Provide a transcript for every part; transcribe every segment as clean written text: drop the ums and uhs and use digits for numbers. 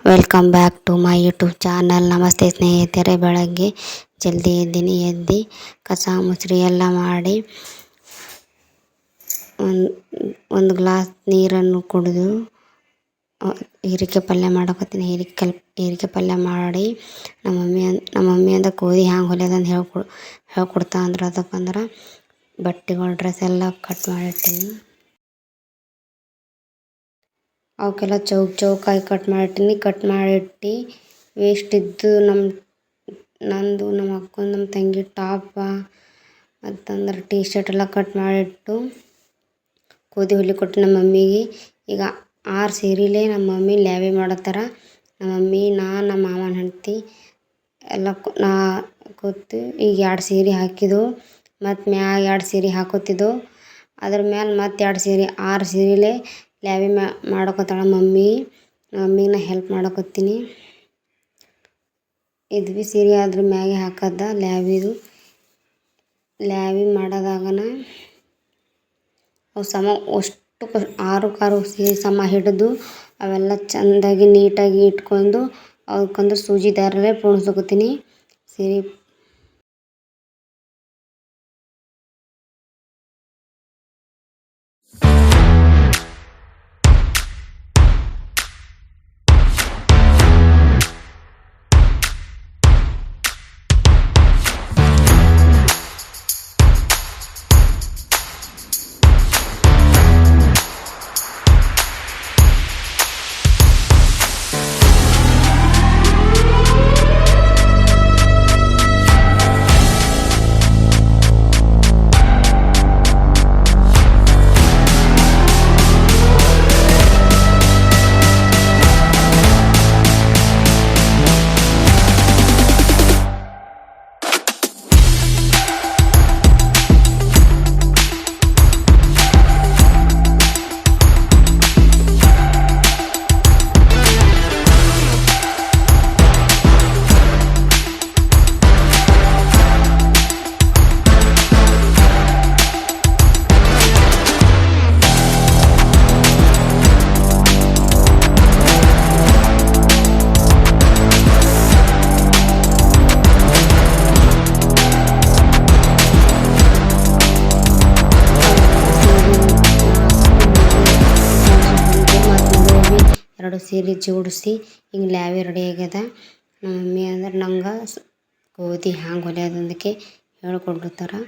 Welcome back to my YouTube channel. ನಮಸ್ತೆ ಸ್ನೇಹಿತರೆ. ಬೆಳಗ್ಗೆ ಜಲ್ದಿ ಎದ್ದು ಕಸ ಮುಸ್ರಿ ಎಲ್ಲ ಮಾಡಿ ಒಂದು ಗ್ಲಾಸ್ ನೀರನ್ನು ಕುಡಿದು ಹೀರಿಕಾಯಿ ಪಲ್ಯ ಮಾಡಕತ್ತೀನಿ. ಹೀರಿಕಾಯಿ ಪಲ್ಯ ಮಾಡಿ ನಮ್ಮ ಮಮ್ಮಿ ಅಂದ ಕೋದಿ ಹ್ಯಾಂಗೆ ಹೊಲಿಯೋದಂತ ಹೇಳ್ಕೊಡ್ತಾ ಅಂದ್ರೆ ಅದಕ್ಕಂದ್ರೆ ಬಟ್ಟೆಗಳು ಡ್ರೆಸ್ ಎಲ್ಲ ಕಟ್ ಮಾಡಿರ್ತೀನಿ. ಅವಕ್ಕೆಲ್ಲ ಚೌಕಾಗಿ ಕಟ್ ಮಾಡಿಟ್ಟು ವೇಸ್ಟ್ ಇದ್ದು ನಂದು ನಮ್ಮ ಅಕ್ಕನ ನಮ್ಮ ತಂಗಿ ಟಾಪ ಮತ್ತಂದ್ರೆ ಟೀ ಶರ್ಟ್ ಎಲ್ಲ ಕಟ್ ಮಾಡಿಟ್ಟು ಕೋದಿ ಹೊಲಿ ಕೊಟ್ಟು ನಮ್ಮ ಮಮ್ಮಿಗೆ. ಈಗ 6 ಸೀರೆಲೇ ನಮ್ಮ ಮಮ್ಮಿ ಲ್ಯಾವಿ ಮಾಡತ್ತಾರ. ನಮ್ಮ ಮಮ್ಮಿ ನಮ್ಮ ಮಾಮನ ಹೆಂಡತಿ ಎಲ್ಲ ಕೂತು ಈಗ 2 ಸೀರೆ ಹಾಕಿದ್ದು ಮತ್ತು ಮ್ಯಾಗ 2 ಸೀರೆ ಹಾಕೋತಿದ್ದು. ಅದ್ರ ಮ್ಯಾಲೆ ಮತ್ತು 2 ಸೀರೆ 6 ಸೀರೆಲೇ ಲ್ಯಾವಿ ಮಾಡಕತ್ತಾಳ ಮಮ್ಮಿಗೆ ನಾ ಹೆಲ್ಪ್ ಮಾಡಕತ್ತೀನಿ. ಇದು ಭೀ ಸೀರೆ ಅದ್ರ ಮ್ಯಾಗೆ ಹಾಕದ ಲ್ಯಾವಿ ಮಾಡೋದಾಗನ ಅವು ಅಷ್ಟು 6 ಸೀರೆ ಸಮ ಹಿಡಿದು ಅವೆಲ್ಲ ಚೆಂದಾಗಿ ನೀಟಾಗಿ ಇಟ್ಕೊಂಡು ಅವಕ್ಕಂದ್ರೆ ಸೂಜಿ ದಾರಲ್ಲೇ ಪೋಣಿಸ್ಕೊತೀನಿ ಸೀರೆ. ಎರಡು ಸೀರೆ ಜೋಡಿಸಿ ಹಿಂಗೆ ಲ್ಯಾವಿ ರೆಡಿ ಆಗ್ಯದ. ನಮ್ಮ ಮಮ್ಮಿ ಅಂದ್ರೆ ನಂಗೆ ಕೋದಿ ಹ್ಯಾಂಗೆ ಹೊಲಿಯೋದಕ್ಕೆ ಹೇಳ್ಕೊಡ್ತಾರೆ.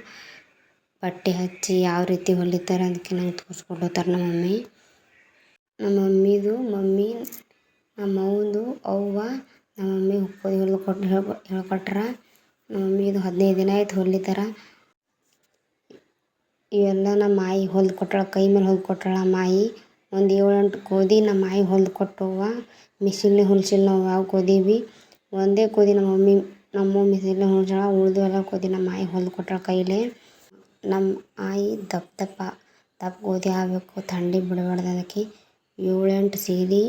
ಬಟ್ಟೆ ಹಚ್ಚಿ ಯಾವ ರೀತಿ ಹೊಲಿತಾರೆ ಅದಕ್ಕೆ ನಂಗೆ ತೋರಿಸ್ಕೊಡ್ತಾರೆ ನಮ್ಮ ಮಮ್ಮಿ. ನಮ್ಮ ಮಮ್ಮಿ ನಮ್ಮ ಅವ್ವಂದು ಅವ್ವ ನಮ್ಮ ಮಮ್ಮಿ ಕೋದಿ ಹೇಳ್ಕೊಟ್ರ. ನಮ್ಮ ಮಮ್ಮಿ ಇದು 15 ದಿನ ಆಯ್ತು ಹೊಲಿತಾರ. ಇವೆಲ್ಲ ನಮ್ಮ ಮಾಯಿ ಹೊಲ್ದು ಕೊಟ್ಟಳ, ಕೈ ಮೇಲೆ ಹೊಲ್ದು ಕೊಟ್ಟಳ ಮಾಯಿ. ಒಂದು 7-8 ಕೋದಿ ನಮ್ಮ ಮಾಯಿ ಹೊಲ್ದು ಕೊಟ್ಟವ. ಮಿಷಿನ್ಲೆ ಹೊಲ್ಸಿಲ್ಲ ನಾವು ಯಾವ ಕೋದಿ ಭೀ. ಒಂದೇ ಕೋದಿ ನಮ್ಮ ಮಿಷಿನ್ಲೆ ಹೊಲ್ಸಾಳ. ಉಳಿದು ಎಲ್ಲ ಕೋದಿ ನಮ್ಮ ಮಾಯಿ ಹೊಲ್ದು ಕೊಟ್ಟಳ ಕೈಲೇ. ನಮ್ಮ ಆಯಿ ದಪ್ಪ ಕೋದಿ ಆಗಬೇಕು, ಥಂಡಿ ಬಿಡಬಾರ್ದು ಅದಕ್ಕೆ 7-8 ಸೀರೆ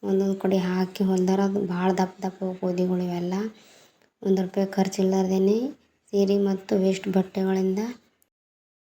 ಒಂದೊಂದು ಕಡೆ ಹಾಕಿ ಹೊಲ್ದಾರ. ಅದು ಭಾಳ ದಪ್ಪ ಕೋದಿಗಳು ಇವೆಲ್ಲ. ₹1 ಖರ್ಚು ಇಲ್ಲಾರ್ದೇ ಸೀರೆ ಮತ್ತು ವೇಸ್ಟ್ ಬಟ್ಟೆಗಳಿಂದ